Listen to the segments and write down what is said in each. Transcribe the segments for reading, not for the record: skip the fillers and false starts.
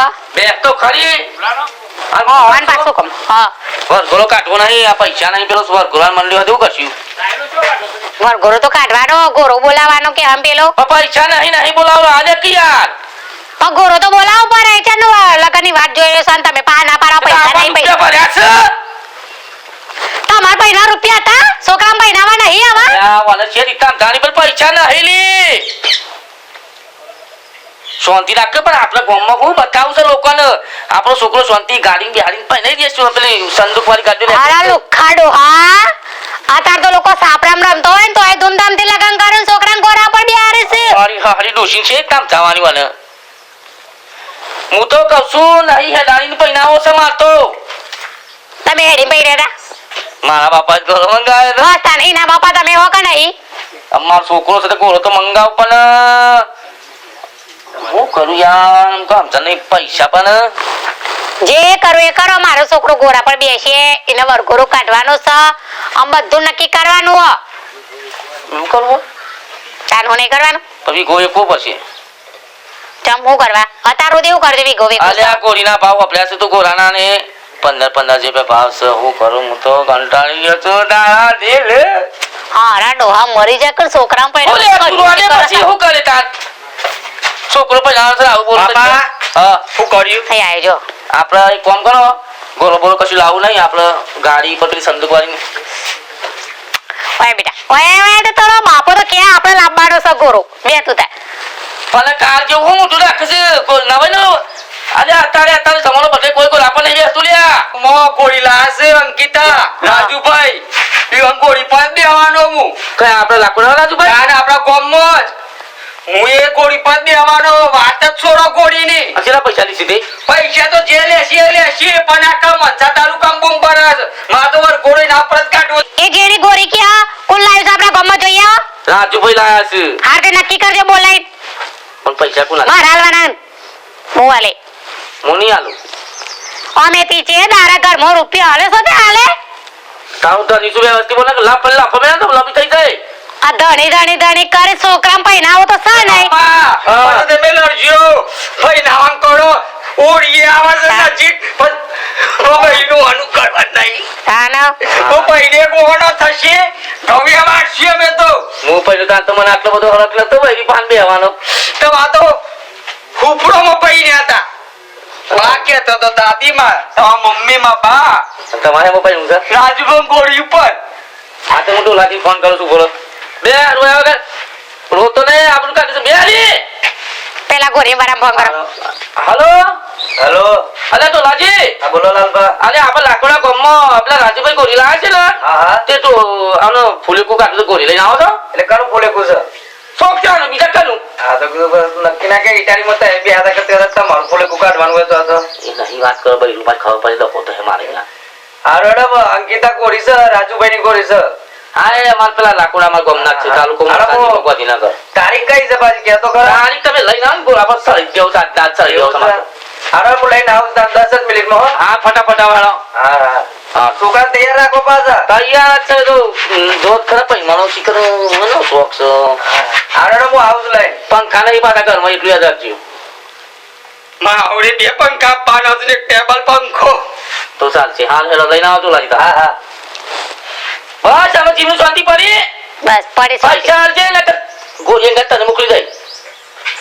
હા બે તો ખરી વાન પાછો કમ હા વરઘોડો કાઢવો નહીં આ પૈસા નહીં પેલો વરઘોડા મંડ્યો હતું કરશું વરઘોડો તો કાઢવાનો ગોરો બોલાવાનો કે આમ પેલો પૈસા નહીં બોલાવો આજે કે યાર પણ ગોરો તો બોલાવો પડે છે ને લગનની વાત જોઈએ છે તમે ના પાડો પૈસા નહીં પૈસા ભર્યા છે તમાર પૈસા રૂપિયા હતા છોકરા પૈનાવા નહીં આવા વાલે છે રીતા ધાની પર પૈસા નહીં લી શાંતિ રાખે પણ આપણે ગામમાં હું બતાવું છે લોકોને આપણો છોકરો શાંતિ ગાડી બિહાડી પહેરી દેશું પેલી સંદૂક વાળી ગાડી હારા લુખાડો હા અત્યારે તો લોકો સાપરામ રમતો હોય ને તો આ ધૂમધામથી લગન કરે છોકરાને ગોરા પર બિહારે છે હરી ડોશી છે કામ જવાની વાલે હું તો કહું છું નહીં હેડાણી પહેરાવો છે મારતો તમે હેડી પહેર્યા મારા બાપા જ ઘરો મંગાવે બસ તાન એના બાપા તમે હો કે નહીં અમારો છોકરો છે તો ગોળો તો મંગાવ પણ હું કરું યાર કામ તને પૈસા પણ જે કરો એ કરો મારો છોકરો ગોરા પર બેસીએ એને વરઘોડો કાઢવાનો છે આમ બધું નક્કી કરવાનું હો શું કરવું ચાનો નહીં કરવાનું પછી ગોળે ખૂબ હશે ચમ હું કરવા અત્યારે દેવું કરજો વીઘો વીઘો અલે આ ગોળીના ભાવ અભ્યાસ તો ગોરાના ને 15 જે ભાવ છે હું કરું હું તો કંટાળી ગયો છું તારા દિલ હારા ડોહા મરી જાય કર છોકરા ઓલે તું પછી હું કરે તાર છોકરો પણ જાણ છે આવું બોલતો હા હું કર્યું થઈ આવજો આપણે એક કામ કરો ગોરો બોલો કશું લાવું નહીં આપણે ગાડી પર પેલી સંદૂક વાળી ઓય બેટા ઓય તો તારો બાપો તો કે આપણે લાવવાનો છે ગોરો બે તું તા પણ કાર જેવું હું મોટું રાખે છે નવાઈ નો આજે અત્યારે જમાનો બધે કોઈ આપણને નહીં બેસતું લ્યા મો ગોળી લાશે અંકિતા રાજુભાઈ એ ગોળી પર દેવાનો હું કઈ આપણે લાકડો રાજુભાઈ અને આપણા ગામમાં જ હું એ ગોળી પર દેવાનો વાત જ છોડો ગોળીની અસલા પૈસા ની સીધી પૈસા તો જે લેશી પણ આ કામ મનસા તાલુકામાં બૂમ ભરાસ માં તો વર ગોળી ના પર કાઢવો એ જેડી ગોરી કે કોણ લાવ્યું છે આપણા ગામમાં જોઈએ રાજુભાઈ લાયા છે હાર તે નક્કી કરજો બોલાઈ પણ પૈસા કોણ માર હાલવાના હું હાલે મુની આલુ અમે પીછે તારા ઘરમાં રૂપિયા હાલે છો તે હાલે તારું ધણી શું વ્યવસ્થિત બોલે લાફ મેં તો લબી થઈ જાય આ ધણી કરે છોકરા પહેનાવો તો સા નહીં પણ તમે લડજો ભાઈ નાવાન કરો ઓડીએ આવાજ નજીક પણ ભાઈનું અનુકરણ નહીં તાના તો પहिले કોનો થશે નવ્યા વાટશે મે તો હું પહેલો તાર તો મને આટલો બધો હરક નતો ભાઈ પાન બેવાનો તો આ તો ફૂફડોમાં પઈને હતા બા કેતો તો દાદી માં તમારા મમ્મી માં બા તમારે મોબાઈલ ઊંઘા રાજુભાઈ ગોળી ઉપર આ તો હું ટોલાથી ફોન કરું છું બોલો બે રોયા વગર રોતો ને આપણું કાઢી બે આલી પેલા ગોરી વાળા ફોન કરો હેલો હેલો અલે તો લાજી હા બોલો લાલબા અલે આપણે લાકડા ગામમાં આપલા રાજુભાઈ ગોરી લાયા છે ને હા તે તો આનો ફૂલેકુ કાઢી ગોરી લઈને આવો છો એટલે કરું ફૂલેકુ છે શોખ છે આનો બીજા કરું હા તો નક્કી ના કે ઇટાલી મત એ બે હાથા કરતે રસ્તા મારું ફૂલેકુ કાઢવાનું હોય તો એ નહીં વાત કરો ભાઈ રૂપાઈ ખબર પડે તો ફોટો હે મારે આ રડબ અંકિતા ગોરી છે રાજુભાઈ ની ગોરી છે હા એ અમાર પેલા લાકડા માં ગમનાથ છે તાલુકો માં ગાંધીનગર તારીખ કઈ છે બાજી કે તો કર તારીખ તમે લઈને આવો ગોરા પર સળી દેવ સાત દાત સળી દેવ તમારે આરે હું લઈને આવું 10 મિનિટ માં હા ફટાફટ વાળો હા હા છોકરા તૈયાર રાખો પાછા તૈયાર છે તો જોત ખરા પઈ મનો શીખર મનો શોખ છે આરે હું આવું લઈ પંખા નહીં પાછા ઘરમાં એટલું યાદ રાખજો માં આવડે બે પંખા પાનો ને ટેબલ પંખો તો ચાલશે હાલ હેલો લઈને આવજો લાગી હા હા બસ અમે જીવનું શાંતિ પડી બસ પડી પૈસા આલજે ને ગોરી ને તને મોકલી દઈ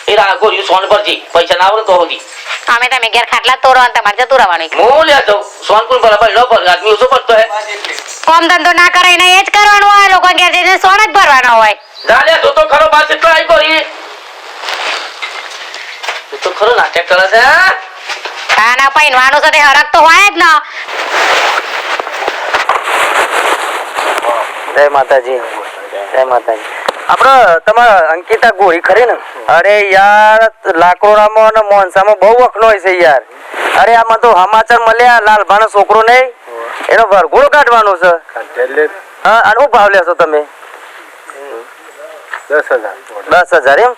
એ રા ગોરી સોન પરજી પૈસા ના આવડે તો હોદી અમે તમે ઘેર ખાટલા તોરો અને તમારે જતું રહેવાનું હું લે તો સોનપુર પર ભાઈ લો પર આદમી ઉસો પડતો હે કોમ ધંધો ના કરે ને એ જ કરવાનું હોય લોકો ઘેર જઈને સોન જ ભરવાનો હોય જાલે તો ખરો બાર કેટલો આવી ગોરી તો ખરો નાટક કરે છે ખાના પહેરવાનું છે તે હરક તો હોય જ ના જય માતાજી આપણે તમારા અંકિતા ગોરી ખરી ને અરે યાર લાકરોડામાં અને મોનસામાં બહુ વખનો હોય છે યાર અરે આમાં તો સમાચાર મળ્યા લાલભાનો છોકરો નહીં એનો વરઘોડો કાઢવાનો છે હા અને શું ભાવ લેશો તમે 10,000 એમ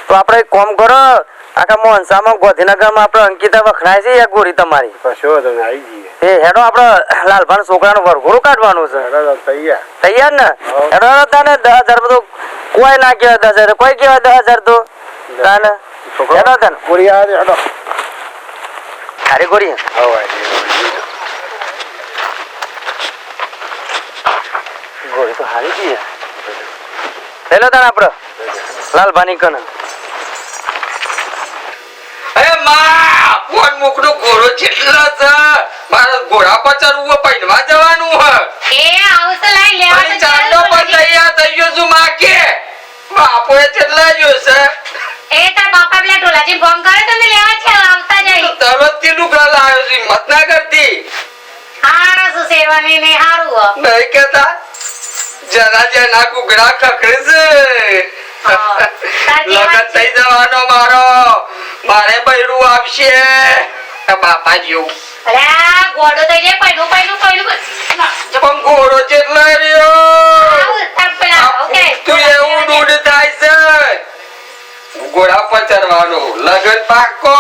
તો આપણે એક કામ કરો આખા મોહનસામાં ગાંધીનગરમાં આપણે અંકિતા વખણાય છે યા ગોરી તમારી એ હેડો આપણે લાલભાન છોકરાનો વરઘોડો કાઢવાનું છે તૈયાર ને હેડો તને 10,000 બધું કોઈ ના કહેવાય 10,000 કોઈ કહેવાય 10,000 તો તને હેડો તને હારી ગોરી ગોળી તો હારી ગઈ પેલો તાણ આપડે લાલભાની કન અરે માં કોણ મુકનો ઘોડો કેટલો છે મારા ઘોડા પર ચડવું પૈનવા જવાનું હ એ આવશે લઈ લેવા અને ચાંદો પણ તૈયાર થઈ ગયો છું માં કે બાપોએ કેટલા ગયો છે એ તાર બાપા પેલા ઢોલાજી ફોન કરે તમે લેવા છે આવતા જઈ તરત થી લુગડા લાવ્યો છું હિંમત ના કરતી હારા શું સેવાની ને હારું નહીં કેતા જરા જના કુકડા ખખડે છે લગન થઈ જવાનો મારે બૈરું આવશે બાપા જેવું અલ્યા ગોડો થઈ જાય પૈડું પણ પણ ઘોડો કેટલો રહ્યો તું એવું દૂધ થાય છે ઘોડા પર ચડવાનું લગન પાકો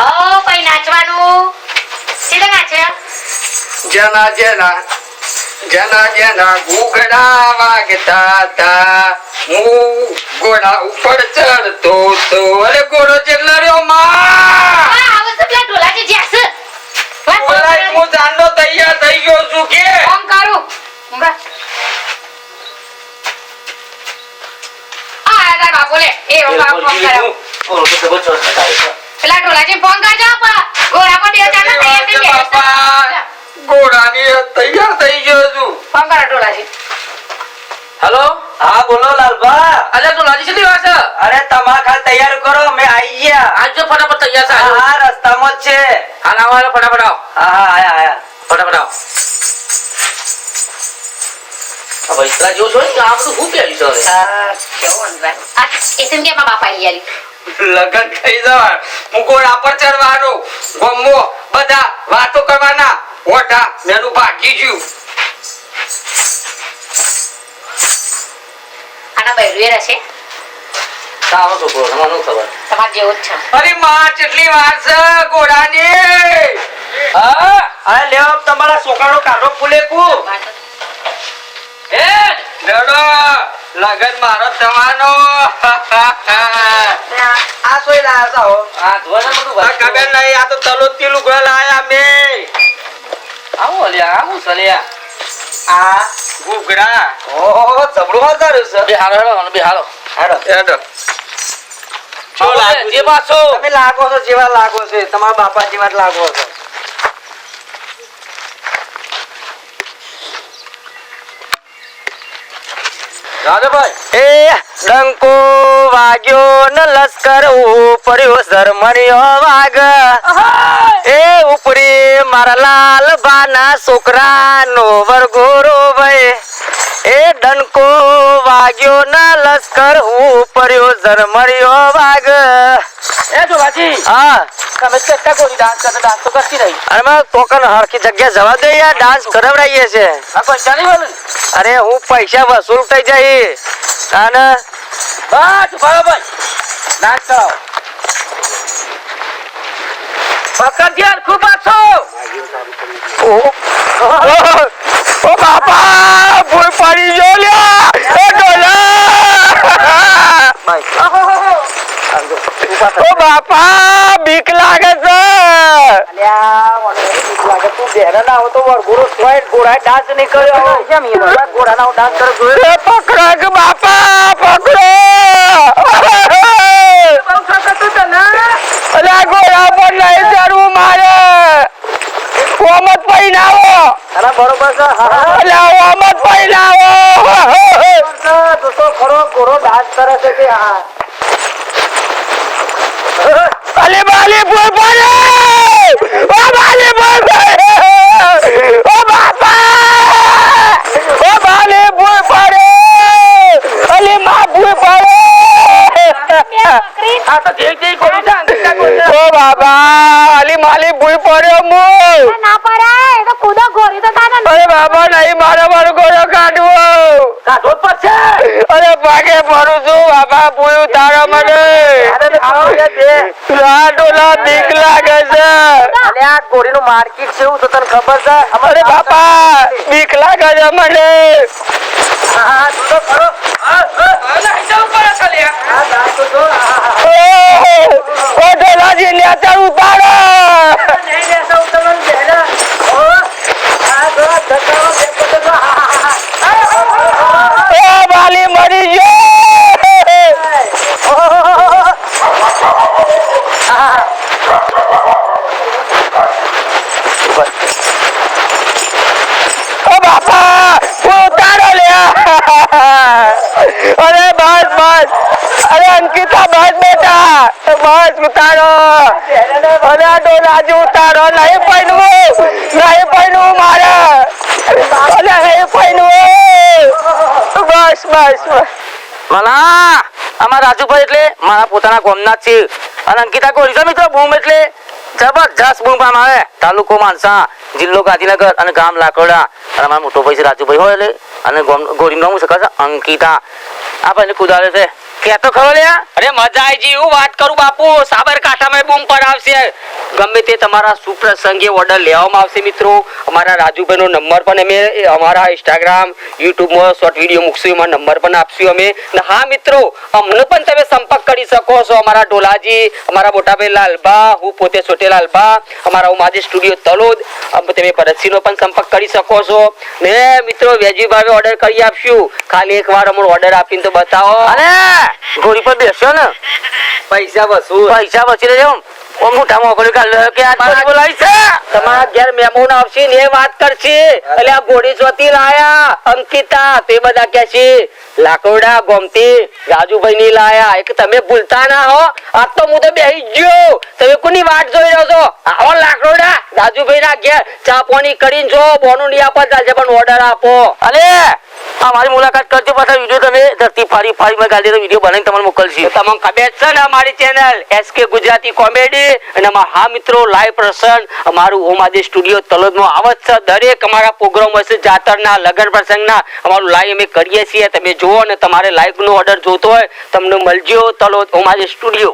ઓ પઈ નાચવાનું સીધે નાચે જના જના ઘૂઘડા વાગતા હતા હું ઘોડા ઉપર ચડતો તો અરે ઘોડો કેટલો રહ્યો માં આવશે પેલા ઢોલાજી જ્યાસ બોલાય હું જાનનો તૈયાર થઈ ગયો છું કે ફોન કરું ઉંગા આ તાર બાપુ લે એ બાપુ ફોન કરાવ પેલા ઢોલાજી ફોન કરજો ઘોડા પર બે ચાલો તૈયાર થઈ ગયા બાપા ઘોડાની તૈયાર થઈ ગયો છું ફોન કરો ઢોલાજી હેલો હા બોલો લાલભા અલે તું લાજી કેટલી વાર છે અરે તમારે ખાલી તૈયાર કરો અમે આવી ગયા આજો ફટાફટ તૈયાર છે આજો હા રસ્તામાં જ છે હાલ આવો ફટાફટ આવો હા આયા ફટાફટ આવો હવે ઇતરા જો છો ને આ બધું હું કેવી છે કેવું આ એસમ કે બાપા લઈ આલી લગન થઈ જવા હું ઘોડા પર ચડવાનું ગમો બધા વાતો કરવાના ઓઠા મેનું બાકી ગયું આના બૈરું એ રહેશે તારો છોકરો મને ખબર તમાર જેવું જ છે અરે માં કેટલી વાર છે ઘોડાની હા અરે લેવા તમારા છોકરાનો કાઢો ફૂલે કુ એ ડડો લગન મારો થવાનો આ સોય લાયા છો આ ધોને બધું આ ખબર નહીં આ તો તલોદથી લુગડા લાયા મે આવો અલ્યા આવું સલિયા આ ઘૂઘરા ઓહો જબડું વધાર્યું છે બે હાલો હેડો બે હાલો હેડો હેડો જે પાછો તમે લાગો છો જેવા લાગો છો તમારા બાપા જેવા જ લાગો છો રાજાભાઈ એ ડંકો વાગ્યો ન લશ્કર ઉપર્યો ઝરમણિયો વાગ એ ઉપરી મારા લાલ બાના છોકરા નો વરઘોરો ભાઈ એ ડંકો વાગ્યો ન લશ્કર ઉપર્યો ઝરમણિયો વાગ એ જો બાજી હા તમે કેટલા કોની ડાન્સ તો કરતી રહી અરે માં તોકન હરખી જગ્યા જવા દે યાર ડાન્સ કરાવડાઈએ છે આ પૈસા નહીં વાલું અરે હું પૈસા વસૂલ થઈ જાય અને બસ ભાઈ ડાન્સ કરાવો પકડ યાર ખૂબ પાછો ઓ બાપા ભૂલ પડી ગયો લ્યા એ ડોલા ઓ બાપા બીક લાગે છે અલ્યા મને બીક લાગે તું બેરા ના હો તો વરગુરુ સ્વાઈટ ઘોડા ડાન્સ નહીં કર્યો કેમ એ ઘોડા ના ડાન્સ કરો એ પકડો કે બાપા પકડો બહુ ખકતો તને અલ્યા ઘોડા પર લઈ જરું મારે કોમત પહેરાવો અરે બરોબર છે અલ્યા કોમત પહેરાવો દોસ્તો ખરો ઘોડો ડાન્સ કરે છે કે હા અલે બાલી બોલ પડે ઓ બાલી બોલ પડે ઓ બાપા ઓ બાલી બોલ પડે અલે માં બોલ પડે આ તો જે જે કોની ડાન્સ ઓ બાબા અલી માલી બોલ પડ્યો મુ ના પરાય તો કુદો ગોરી તો તાને અરે બાબા નહીં મારો ઘોડો કાઢવો કાઢો પડશે અરે પાકે પડું છું બાબા બોલું તારા મને ડોલા બીક લાગે છે અરે આ ગોળીનું માર્કેટ છે એવું તો તને ખબર છે અરે બાપા બીક લાગે છે મને હા તો ખરો અલા આઈ જાવ પર ઓ ઢોલાજી ને અત્યારે ઉતારો એ વાલી મરી ગયો બાપા ઉતારો લે અરે બસ બસ અરે અંકિતા બસ બેટા બસ ઉતારો અરે આ ડોલાજી ઉતારો નહીં પૈણવું મારે અરે નહીં પૈણવું બસ બસ મારા અમારા રાજુભાઈ એટલે મારા પોતાના ગામના જ છે અને અંકિતા કોરી છે મિત્રો બૂમ એટલે જબરજસ્ત બૂમ પામ આવે તાલુકો માનસા જિલ્લો ગાંધીનગર અને ગામ લાકડા અને અમારા મોટો ભાઈ છે રાજુભાઈ હોય એટલે અને ગોરીનું નામ શું છે અંકિતા આ ભાઈને કુદાવે છે ક્યાં તો ખબર લે અરે મજા આવી જી હું વાત કરું બાપુ સાબરકાંઠામાં બૂમ પર આવશે ગમે તે તમારા સુપ્રસંગે ઓર્ડર લેવામાં આવશે મિત્રો અમારા રાજુભાઈનો નંબર પણ અમે અમારા ઇન્સ્ટાગ્રામ યુટ્યુબમાં શોર્ટ વિડીયો મૂકશું એમાં નંબર પણ આપશું અમે ને હા મિત્રો અમને પણ તમે સંપર્ક કરી શકો છો અમારા ડોલાજી અમારા મોટાભાઈ લાલબા હું પોતે છોટે લાલબા અમારા ઉમાજી સ્ટુડિયો તલોદ તમે ભરતસિંહનો પણ સંપર્ક કરી શકો છો ને મિત્રો વેજીભાવે ઓર્ડર કરી આપશું ખાલી એકવાર અમારો ઓર્ડર આપીને તો બતાવો અરે ગોરી પર બેસ્યો ને પૈસા વસૂલ બચી લેજો મોટા મોકલી કાઢ કે આ ગોરી બોલાવી છે તમારા ઘેર મહેમાન આવશે ને એ વાત કરશે એટલે આ ઘોડી ચોથી લાયા અંકિતા તે બધા કે છે લાકડા ગોમતી રાજુભાઈ ની લાયા એક તમે ભૂલતા ના હો આ તો હું તો બેહી ગયો તમે કોની વાટ જોઈ રહ્યો છો આવો લાકડા રાજુભાઈ ના ઘેર ચા પાણી કરીને જો બોનું ની આપવા ચાલશે પણ ઓર્ડર આપો અરે અમારી મુલાકાત કરજો પાછા વિડીયો તમે ધરતી ફાડી માં ગાડી વિડીયો બનાવીને તમને મોકલશે તમને ખબર છે ને અમારી ચેનલ SK ગુજરાતી કોમેડી અને હા મિત્રો લાઈવ પ્રસંગ અમારું ઓમાજી સ્ટુડિયો તલોદમાં આવે છે દરેક અમારા પ્રોગ્રામ હશે જાતરના લગન પ્રસંગના અમારું લાઈવ અમે કરીએ છીએ તમે જુઓ ને તમારે લાઈવ નો ઓર્ડર જોતો હોય તમને મળજો તલોદ ઓમાજી સ્ટુડિયો